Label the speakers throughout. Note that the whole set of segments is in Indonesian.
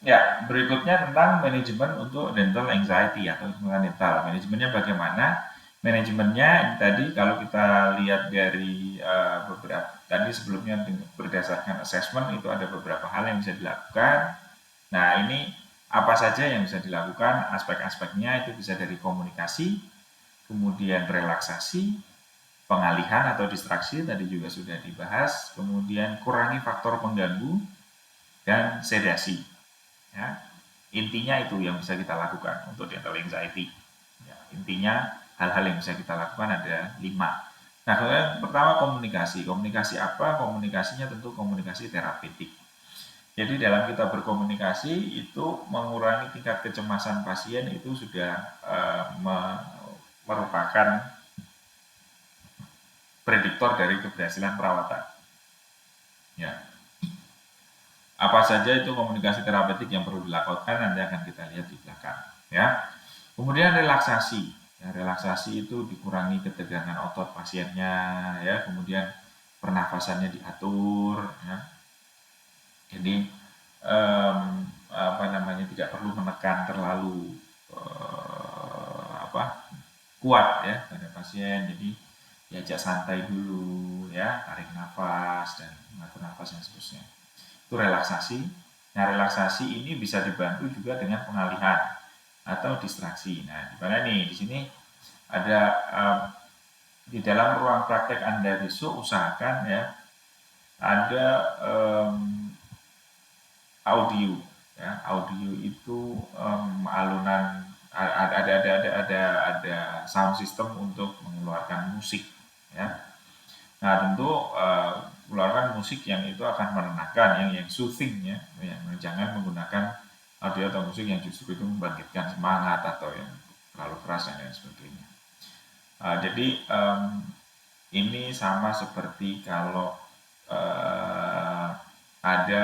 Speaker 1: Ya, berikutnya tentang manajemen untuk dental anxiety atau lingkungan dental. Manajemennya bagaimana? Manajemennya tadi kalau kita lihat dari beberapa tadi sebelumnya berdasarkan assessment itu ada beberapa hal yang bisa dilakukan. Nah, ini apa saja yang bisa dilakukan? Aspek-aspeknya itu bisa dari komunikasi, kemudian relaksasi, pengalihan atau distraksi tadi juga sudah dibahas, kemudian kurangi faktor pengganggu dan sedasi. Ya, intinya itu yang bisa kita lakukan untuk dental anxiety. Ya, intinya hal-hal yang bisa kita lakukan ada 5. Nah, kemudian pertama komunikasi. Komunikasi apa? Komunikasinya tentu komunikasi terapeutik. Jadi dalam kita berkomunikasi itu mengurangi tingkat kecemasan pasien itu sudah merupakan prediktor dari keberhasilan perawatan. Ya, apa saja itu komunikasi terapeutik yang perlu dilakukan nanti akan kita lihat di belakang. Ya, kemudian relaksasi. Ya, relaksasi itu dikurangi ketegangan otot pasiennya, ya, kemudian pernafasannya diatur, ya. Jadi apa namanya tidak perlu menekan terlalu apa kuat ya pada pasien. Jadi diajak santai dulu, ya, tarik nafas dan mengatur nafas dan seterusnya. Itu relaksasi. Nah, relaksasi ini bisa dibantu juga dengan pengalihan atau distraksi. Nah, di mana nih? Di sini ada di dalam ruang praktek Anda besok usahakan ya ada audio. Ya, audio itu alunan ada sound system untuk mengeluarkan musik. Ya. Nah, tentu keluarkan musik yang itu akan menenangkan, yang soothing ya, yang jangan menggunakan audio atau musik yang justru itu membangkitkan semangat atau yang terlalu keras dan lain sebagainya. Jadi ini sama seperti kalau ada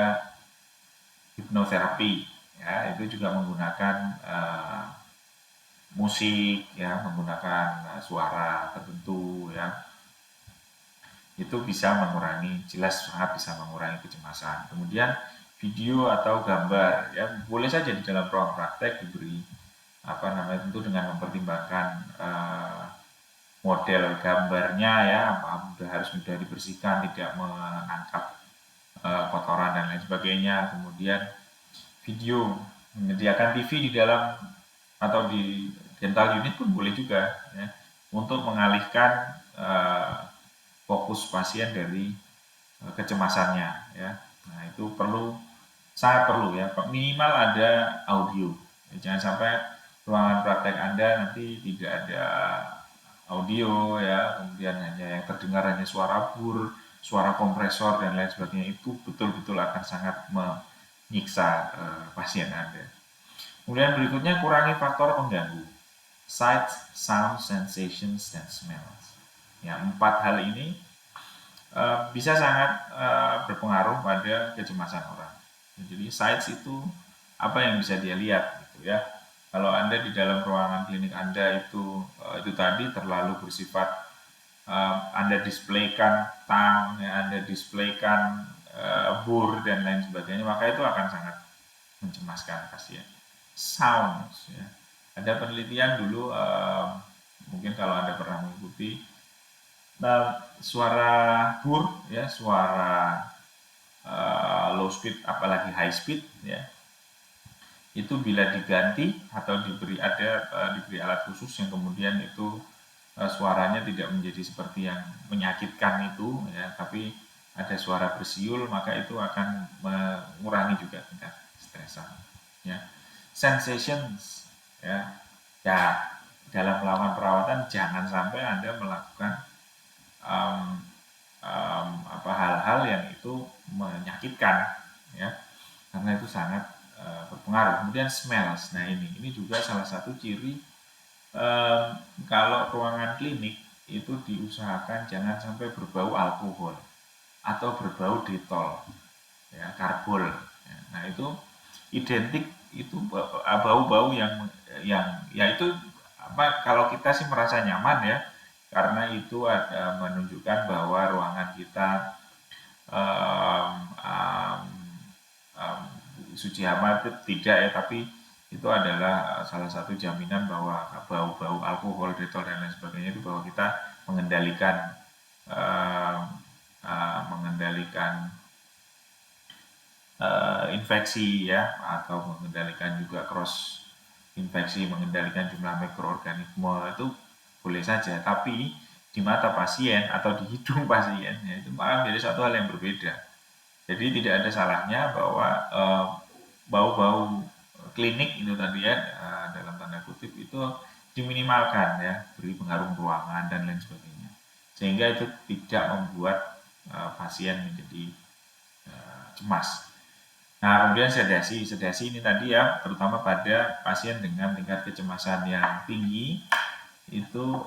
Speaker 1: hipnoterapi, ya itu juga menggunakan musik, ya menggunakan suara tertentu, ya itu bisa mengurangi, jelas sangat bisa mengurangi kecemasan. Kemudian video atau gambar ya boleh saja di dalam ruang praktek diberi apa namanya tentu dengan mempertimbangkan model gambarnya ya harus mudah dibersihkan, tidak menangkap kotoran dan lain sebagainya. Kemudian video menyediakan TV di dalam atau di dental unit pun boleh juga ya untuk mengalihkan fokus pasien dari kecemasannya ya. Nah, itu sangat perlu ya, minimal ada audio. Ya, jangan sampai ruangan praktek Anda nanti tidak ada audio ya, kemudian hanya yang terdengar hanya suara bur, suara kompresor dan lain sebagainya, itu betul-betul akan sangat menyiksa pasien Anda. Kemudian berikutnya kurangi faktor pengganggu. Sight, sound, sensations, dan smells. Ya, 4 hal ini bisa sangat berpengaruh pada kecemasan orang. Jadi sights itu apa yang bisa dia lihat gitu ya. Kalau Anda di dalam ruangan klinik Anda itu tadi terlalu bersifat Anda displaykan tang, ya, Anda displaykan bur dan lain sebagainya, maka itu akan sangat mencemaskan pasien. Sounds ya. Ada penelitian dulu mungkin kalau Anda pernah mengikuti. Nah, suara bur ya, suara low speed apalagi high speed ya. Itu bila diganti atau diberi alat khusus yang kemudian itu suaranya tidak menjadi seperti yang menyakitkan itu ya, tapi ada suara bersiul, maka itu akan mengurangi juga tingkat stresan ya. Sensations ya. Ya, dalam melakukan perawatan jangan sampai Anda melakukan hal-hal yang itu menyakitkan ya, karena itu sangat berpengaruh. Kemudian smells, nah ini juga salah satu ciri kalau ruangan klinik itu diusahakan jangan sampai berbau alkohol atau berbau detol ya, karbol ya. Nah itu identik itu bau-bau yang ya itu apa, kalau kita sih merasa nyaman ya, karena itu ada menunjukkan bahwa ruangan kita um, um, um, suci hama itu tidak ya, tapi itu adalah salah satu jaminan bahwa bau-bau alkohol, detol dan lain sebagainya itu bahwa kita mengendalikan uh, mengendalikan infeksi ya, atau mengendalikan juga cross infeksi, mengendalikan jumlah mikroorganisme itu boleh saja, tapi di mata pasien atau di hidung pasien ya, itu malah menjadi satu hal yang berbeda. Jadi tidak ada salahnya bahwa bau-bau klinik itu tadi ya, dalam tanda kutip itu diminimalkan ya, beri pengharum ruangan dan lain sebagainya, sehingga itu tidak membuat pasien menjadi cemas. Nah, kemudian sedasi. Sedasi ini tadi ya, terutama pada pasien dengan tingkat kecemasan yang tinggi, itu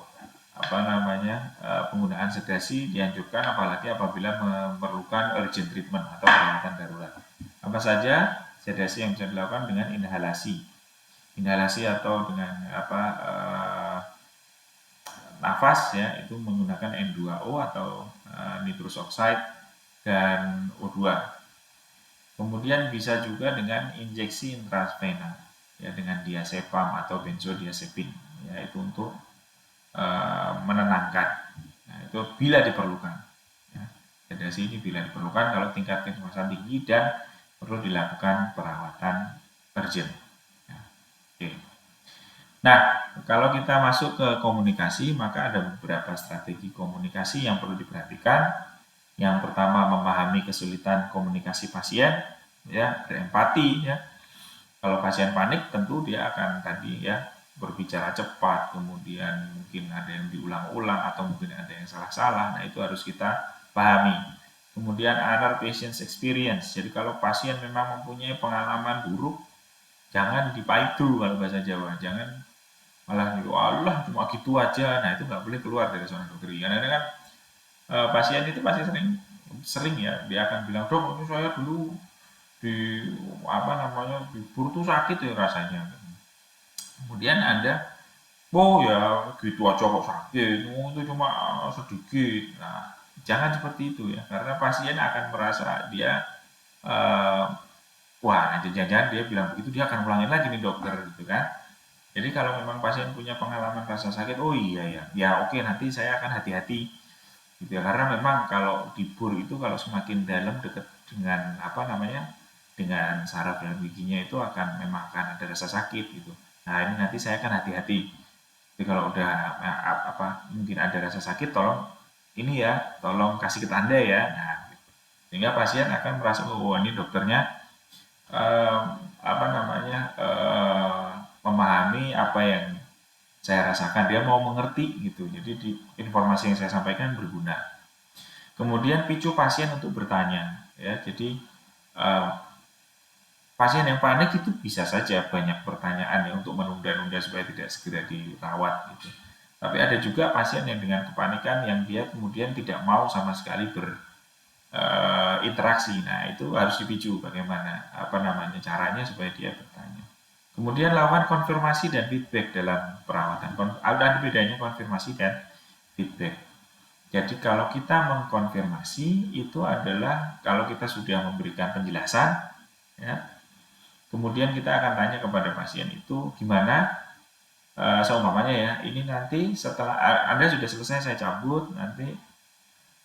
Speaker 1: penggunaan sedasi dianjurkan apalagi apabila memerlukan urgent treatment atau perawatan darurat. Apa saja sedasi yang bisa dilakukan dengan inhalasi. Inhalasi atau dengan nafas ya, itu menggunakan N2O atau nitrous oxide dan O2. Kemudian bisa juga dengan injeksi intravena ya, dengan diazepam atau benzodiazepin ya, itu untuk menenangkan. Nah, itu bila diperlukan. Ya. Sedasi ini bila diperlukan kalau tingkat kecemasan tinggi dan perlu dilakukan perawatan urgent. Ya. Oke. Nah, kalau kita masuk ke komunikasi, maka ada beberapa strategi komunikasi yang perlu diperhatikan. Yang pertama, memahami kesulitan komunikasi pasien, ya, berempati, ya. Kalau pasien panik, tentu dia akan tadi ya berbicara cepat, kemudian mungkin ada yang diulang-ulang atau mungkin ada yang salah-salah. Nah, itu harus kita pahami. Kemudian other patient's experience. Jadi kalau pasien memang mempunyai pengalaman buruk, jangan dipaidu kalau bahasa Jawa. Jangan malah gitu, Allah cuma gitu aja. Nah, itu nggak boleh keluar dari zona dokter. Karena kan pasien itu pasti sering ya, dia akan bilang, dok ini saya dulu di diburu tuh sakit ya rasanya. Kemudian ada, oh ya gitu aja kok sakit, oh, itu cuma sedikit. Nah, jangan seperti itu ya, karena pasien akan merasa dia wah jangan-jangan dia bilang begitu, dia akan ulangin lagi nih dokter gitu kan. Jadi kalau memang pasien punya pengalaman rasa sakit, oh iya ya, ya oke nanti saya akan hati-hati gitu ya, karena memang kalau di bur itu kalau semakin dalam dekat dengan dengan saraf dan giginya itu memang akan ada rasa sakit gitu. Nah ini nanti saya akan hati-hati. Jadi kalau udah mungkin ada rasa sakit, tolong ini ya, tolong kasih ke tanda ya. Nah, gitu. Sehingga pasien akan merasa oh ini dokternya eh, memahami apa yang saya rasakan, dia mau mengerti gitu. Jadi informasi yang saya sampaikan berguna. Kemudian picu pasien untuk bertanya ya. Jadi pasien yang panik itu bisa saja banyak pertanyaan ya untuk menunda-nunda supaya tidak segera dirawat gitu. Tapi ada juga pasien yang dengan kepanikan yang dia kemudian tidak mau sama sekali berinteraksi. Nah, itu harus dipicu bagaimana caranya supaya dia bertanya. Kemudian lakukan konfirmasi dan feedback dalam perawatan. Ada bedanya konfirmasi dan feedback. Jadi kalau kita mengkonfirmasi itu adalah kalau kita sudah memberikan penjelasan, ya, kemudian kita akan tanya kepada pasien itu gimana, seumpamanya ya, ini nanti setelah Anda sudah selesai saya cabut, nanti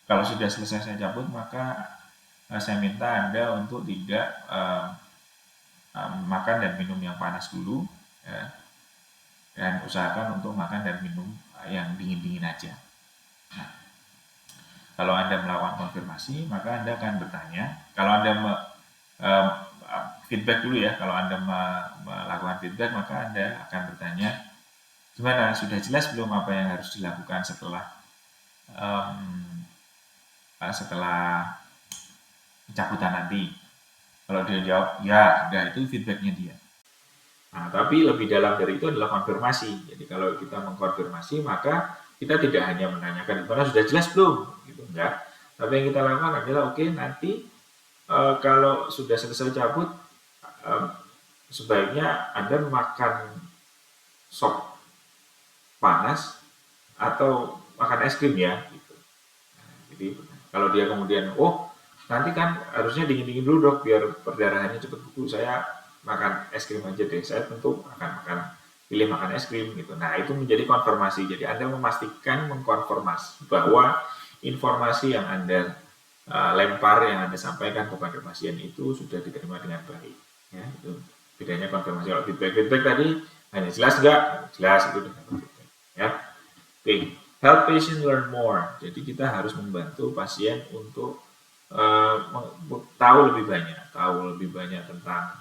Speaker 1: kalau sudah selesai saya cabut maka saya minta Anda untuk tidak makan dan minum yang panas dulu, ya, dan usahakan untuk makan dan minum yang dingin-dingin aja. Nah, kalau Anda melakukan konfirmasi, maka Anda akan bertanya. Kalau Anda feedback dulu ya, kalau Anda melakukan feedback, maka Anda akan bertanya, gimana, sudah jelas belum apa yang harus dilakukan setelah pencabutan nanti? Kalau dia jawab, ya, sudah, itu feedbacknya dia. Nah, tapi lebih dalam dari itu adalah konfirmasi. Jadi kalau kita mengkonfirmasi, maka kita tidak hanya menanyakan gimana sudah jelas belum, gitu enggak. Tapi yang kita lakukan adalah oke, nanti kalau sudah selesai cabut, sebaiknya Anda makan sop panas atau makan es krim ya. Gitu. Nah, jadi kalau dia kemudian nanti kan harusnya dingin-dingin dulu dok biar perdarahannya cepat buku. Saya makan es krim aja deh. Saya tentu akan pilih makan es krim gitu. Nah itu menjadi konfirmasi. Jadi Anda memastikan mengkonfirmasi bahwa informasi yang Anda lempar, yang Anda sampaikan kepada pasien itu sudah diterima dengan baik. Ya, itu bedanya konfirmasi. Kalau feedback tadi hanya jelas nggak? Jelas itu dengan feedback. Ya. Oke, help patient learn more. Jadi kita harus membantu pasien untuk tahu lebih banyak tentang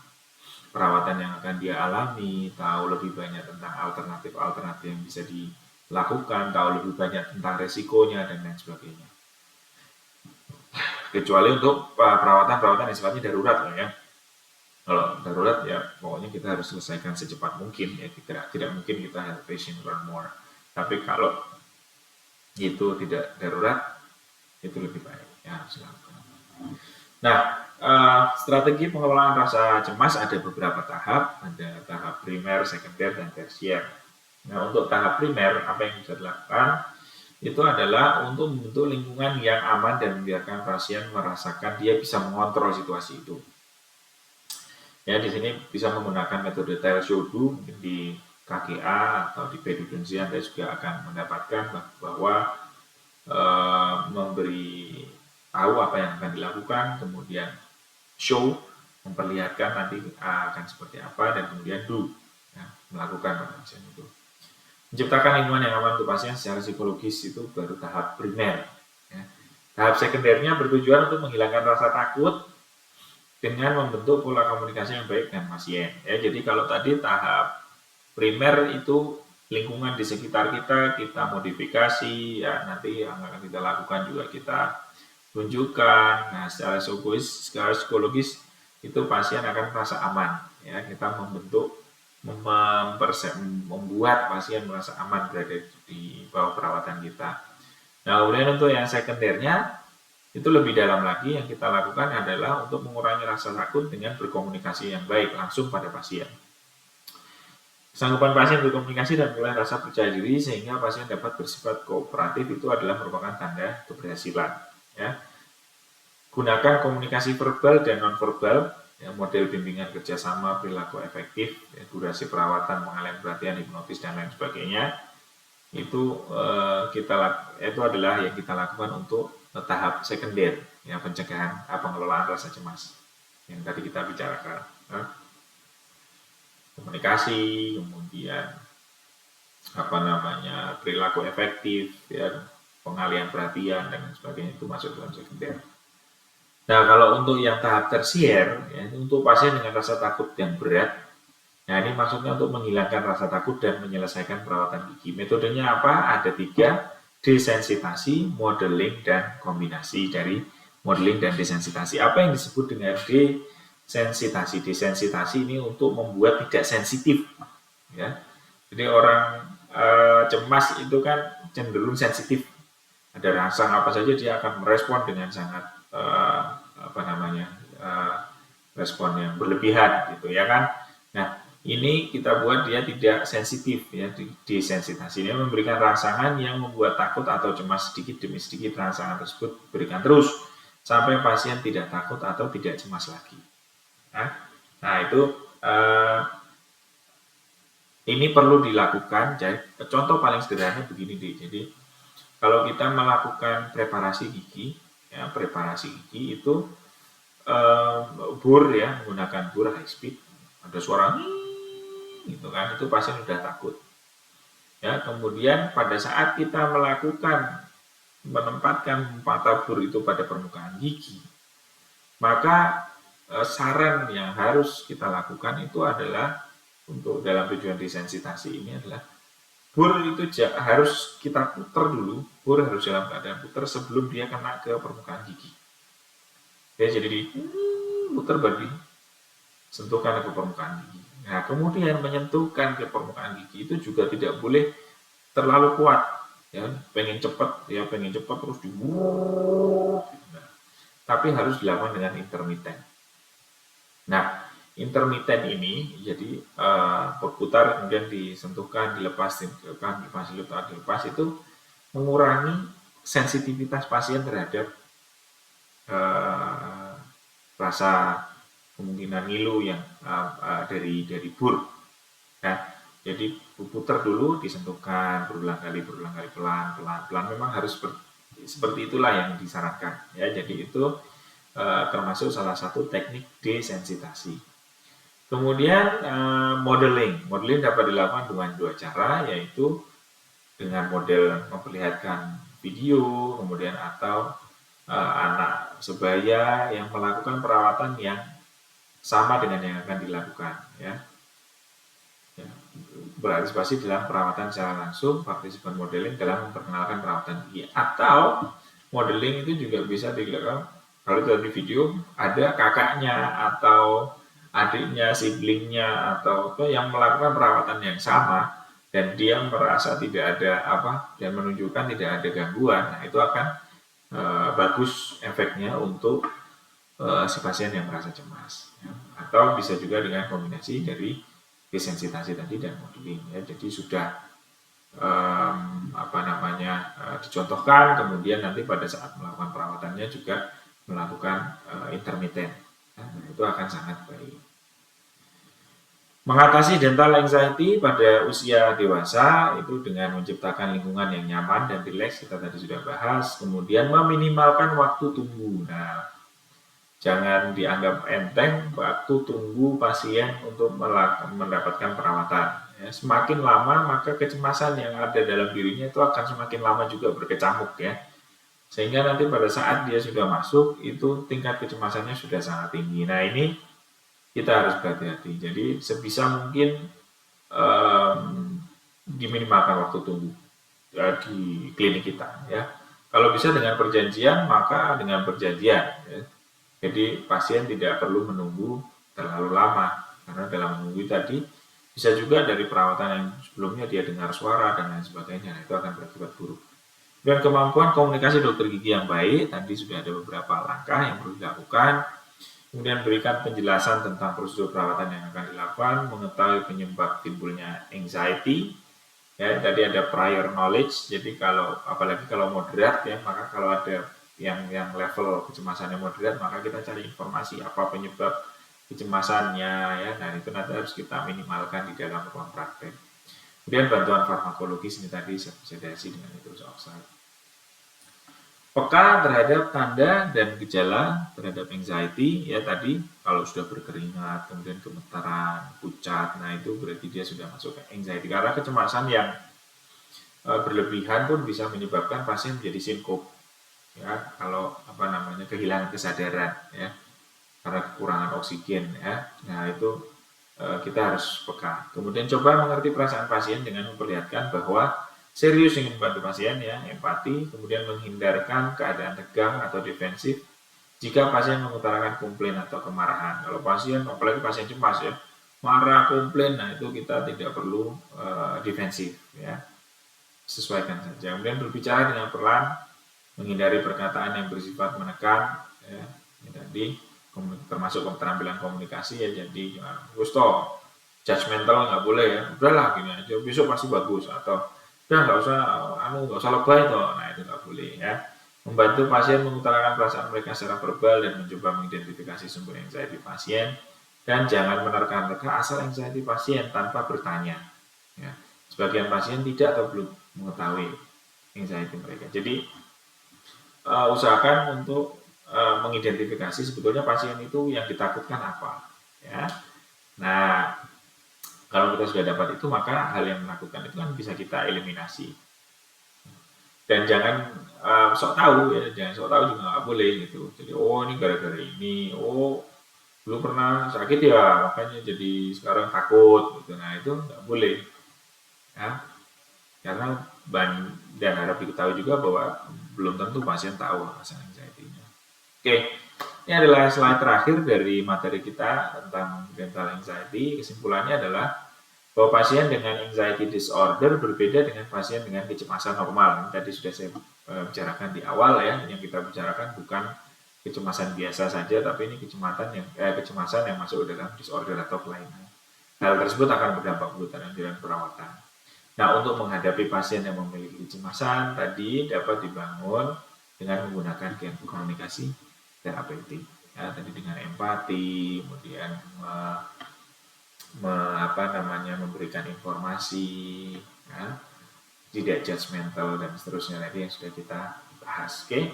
Speaker 1: perawatan yang akan dia alami, tahu lebih banyak tentang alternatif yang bisa dilakukan, tahu lebih banyak tentang resikonya dan lain sebagainya. Kecuali untuk perawatan yang sifatnya darurat ya. Kalau darurat ya pokoknya kita harus selesaikan secepat mungkin ya, tidak mungkin kita help patient learn more. Tapi kalau itu tidak darurat itu lebih baik ya harus dilakukan. Nah, strategi pengelolaan rasa cemas ada beberapa tahap, ada tahap primer, sekunder, dan tersier. Nah, untuk tahap primer, apa yang bisa dilakukan? Itu adalah untuk membentuk lingkungan yang aman dan membiarkan pasien merasakan dia bisa mengontrol situasi itu. Ya, di sini bisa menggunakan metode Tail-Shodu, mungkin di KGA atau di Pedodonsia Anda juga akan mendapatkan bahwa memberi tahu apa yang akan dilakukan, kemudian show, memperlihatkan nanti akan seperti apa, dan kemudian do, ya, melakukan pada pasien itu. Menciptakan lingkungan yang aman untuk pasien secara psikologis itu baru tahap primer. Ya. Tahap sekundernya bertujuan untuk menghilangkan rasa takut dengan membentuk pola komunikasi yang baik dengan pasien. Ya, jadi kalau tadi tahap primer itu lingkungan di sekitar kita modifikasi, ya nanti yang akan kita lakukan juga kita tunjukkan. Nah, secara psikologis itu pasien akan merasa aman. Ya, kita membuat pasien merasa aman berada di bawah perawatan kita. Nah, kemudian untuk yang sekundernya itu lebih dalam lagi, yang kita lakukan adalah untuk mengurangi rasa takut dengan berkomunikasi yang baik langsung pada pasien. Kesanggupan pasien berkomunikasi dan mulai rasa percaya diri sehingga pasien dapat bersifat kooperatif itu adalah merupakan tanda keberhasilan. Ya. Gunakan komunikasi verbal dan nonverbal, ya, model bimbingan kerjasama, perilaku efektif, ya, durasi perawatan, pengalihan perhatian, hipnotis dan lain sebagainya. Itu itu adalah yang kita lakukan untuk tahap sekunder, ya, pencegahan pengelolaan rasa cemas yang tadi kita bicarakan. Komunikasi, kemudian perilaku efektif, ya, pengalihan perhatian dan sebagainya itu masuk dalam sekunder. Nah, kalau untuk yang tahap tersier, ya, untuk pasien dengan rasa takut yang berat, nah ini maksudnya untuk menghilangkan rasa takut dan menyelesaikan perawatan gigi. Metodenya apa? Ada 3, desensitasi, modeling, dan kombinasi dari modeling dan desensitasi. Apa yang disebut dengan desensitasi? Desensitasi ini untuk membuat tidak sensitif. Ya. Jadi orang cemas itu kan cenderung sensitif. Ada rasa apa saja dia akan merespon dengan sangat respon yang berlebihan gitu ya kan. Nah, ini kita buat dia tidak sensitif ya, desensitasi. Ini memberikan rangsangan yang membuat takut atau cemas sedikit demi sedikit. Rangsangan tersebut berikan terus sampai pasien tidak takut atau tidak cemas lagi. Nah itu ini perlu dilakukan. Jadi, contoh paling sederhana begini deh. Jadi kalau kita melakukan preparasi gigi, ya, preparasi gigi itu bur ya, menggunakan bur high speed, ada suara gitu kan, itu pasien sudah takut. Ya, kemudian pada saat kita menempatkan mata bur itu pada permukaan gigi, maka saran yang harus kita lakukan itu adalah untuk dalam tujuan desensitasi ini adalah bur itu harus kita putar dulu, bur harus dalam keadaan putar sebelum dia kena ke permukaan gigi. Ya, jadi diputar baru sentuhkan ke permukaan gigi. Nah, kemudian menyentuhkan ke permukaan gigi itu juga tidak boleh terlalu kuat. Ya, pengen cepat terus nah, tapi harus dilakukan dengan intermiten. Nah, intermiten ini jadi berputar kemudian disentuhkan, dilepas itu mengurangi sensitivitas pasien terhadap rasa kemungkinan ngilu yang dari bur. Ya. Jadi putar dulu, disentuhkan berulang kali, pelan. Memang harus seperti itulah yang disarankan. Ya, jadi itu termasuk salah satu teknik desensitasi. Kemudian modeling dapat dilakukan dengan dua cara, yaitu dengan model memperlihatkan video, kemudian atau anak sebaya yang melakukan perawatan yang sama dengan yang akan dilakukan. Ya. Berpartisipasi dalam perawatan secara langsung, partisipan modeling dalam memperkenalkan perawatan gigi. Atau modeling itu juga bisa dilakukan kalau dari video ada kakaknya atau adiknya, siblingnya atau yang melakukan perawatan yang sama dan dia merasa tidak ada dan menunjukkan tidak ada gangguan. Nah, itu akan bagus efeknya untuk si pasien yang merasa cemas. Ya. Atau bisa juga dengan kombinasi dari desensitasi tadi dan modeling. Ya. Jadi sudah dicontohkan, kemudian nanti pada saat melakukan perawatannya juga melakukan intermittent. Nah, itu akan sangat baik. Mengatasi dental anxiety pada usia dewasa itu dengan menciptakan lingkungan yang nyaman dan rileks, kita tadi sudah bahas. Kemudian meminimalkan waktu tunggu. Nah, jangan dianggap enteng waktu tunggu pasien untuk mendapatkan perawatan. Ya, semakin lama maka kecemasan yang ada dalam dirinya itu akan semakin lama juga berkecamuk ya. Sehingga nanti pada saat dia sudah masuk itu tingkat kecemasannya sudah sangat tinggi. Nah, ini kita harus berhati-hati. Jadi sebisa mungkin diminimalkan waktu tunggu di klinik kita ya. Kalau bisa dengan perjanjian maka dengan perjanjian ya. Jadi pasien tidak perlu menunggu terlalu lama karena dalam menunggu tadi bisa juga dari perawatan yang sebelumnya dia dengar suara dan lain sebagainya. Nah, itu akan berakibat buruk. Dan kemampuan komunikasi dokter gigi yang baik, tadi sudah ada beberapa langkah yang perlu dilakukan. Kemudian berikan penjelasan tentang prosedur perawatan yang akan dilakukan, mengetahui penyebab timbulnya anxiety. Ya, tadi ada prior knowledge. Jadi apalagi kalau moderat ya, maka kalau ada yang level kecemasannya moderat, maka kita cari informasi apa penyebab kecemasannya ya. Nah, itu nanti harus kita minimalkan di dalam ruang praktek. Kemudian bantuan farmakologis ini tadi sedasi dengan nitrous oxide. Peka terhadap tanda dan gejala terhadap anxiety ya, tadi kalau sudah berkeringat, kemudian gemetaran, pucat, nah itu berarti dia sudah masuk ke anxiety. Karena kecemasan yang berlebihan pun bisa menyebabkan pasien menjadi sinkop. Ya, kalau kehilangan kesadaran ya karena kekurangan oksigen ya. Nah, itu kita harus peka. Kemudian coba mengerti perasaan pasien dengan memperlihatkan bahwa serius ingin membantu pasien ya, empati, kemudian menghindarkan keadaan tegang atau defensif jika pasien mengutarakan komplain atau kemarahan. Kalau pasien, apalagi pasien cemas ya, marah, komplain, nah itu kita tidak perlu defensif ya. Sesuaikan saja. Kemudian berbicara dengan pelan, menghindari perkataan yang bersifat menekan ya. Jadi termasuk keterampilan komunikasi ya, jadi gusto judgmental nggak boleh ya, udahlah gini aja besok pasti bagus, atau udah nggak usah lebay toh, nah itu nggak boleh ya. Membantu pasien mengutarakan perasaan mereka secara verbal dan mencoba mengidentifikasi sumber anxiety pasien, dan jangan menerka-nerka asal anxiety pasien tanpa bertanya ya. Sebagian pasien tidak atau belum mengetahui anxiety mereka, jadi usahakan untuk mengidentifikasi sebetulnya pasien itu yang ditakutkan apa ya. Nah, kalau kita sudah dapat itu, maka hal yang menakutkan itu kan bisa kita eliminasi. Dan jangan sok tahu ya, jangan sok tahu juga nggak boleh gitu. Jadi ini gara-gara ini, dulu pernah sakit ya makanya jadi sekarang takut gitu. Nah, itu nggak boleh ya. Karena dan harap diketahui juga bahwa belum tentu pasien tahu rasa anxiety-nya. Oke, ini adalah slide terakhir dari materi kita tentang dental anxiety. Kesimpulannya adalah bahwa pasien dengan anxiety disorder berbeda dengan pasien dengan kecemasan normal. Tadi sudah saya bicarakan di awal ya, yang kita bicarakan bukan kecemasan biasa saja, tapi ini kecemasan yang masuk dalam disorder atau kelainan. Hal tersebut akan berdampak buruk dalam perawatan. Nah, untuk menghadapi pasien yang memiliki kecemasan tadi dapat dibangun dengan menggunakan komunikasi terapeutik. ya tadi dengan empati, kemudian memberikan informasi, ya, tidak judgmental dan seterusnya tadi yang sudah kita bahas. Oke,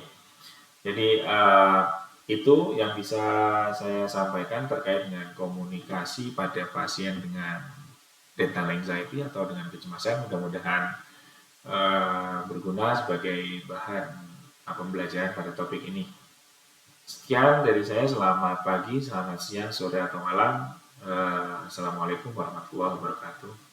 Speaker 1: jadi itu yang bisa saya sampaikan terkait dengan komunikasi pada pasien dengan dental anxiety atau dengan kecemasan. Mudah-mudahan berguna sebagai bahan pembelajaran pada topik ini. Sekian dari saya, selamat pagi, selamat siang, sore, atau malam. Assalamualaikum warahmatullahi wabarakatuh.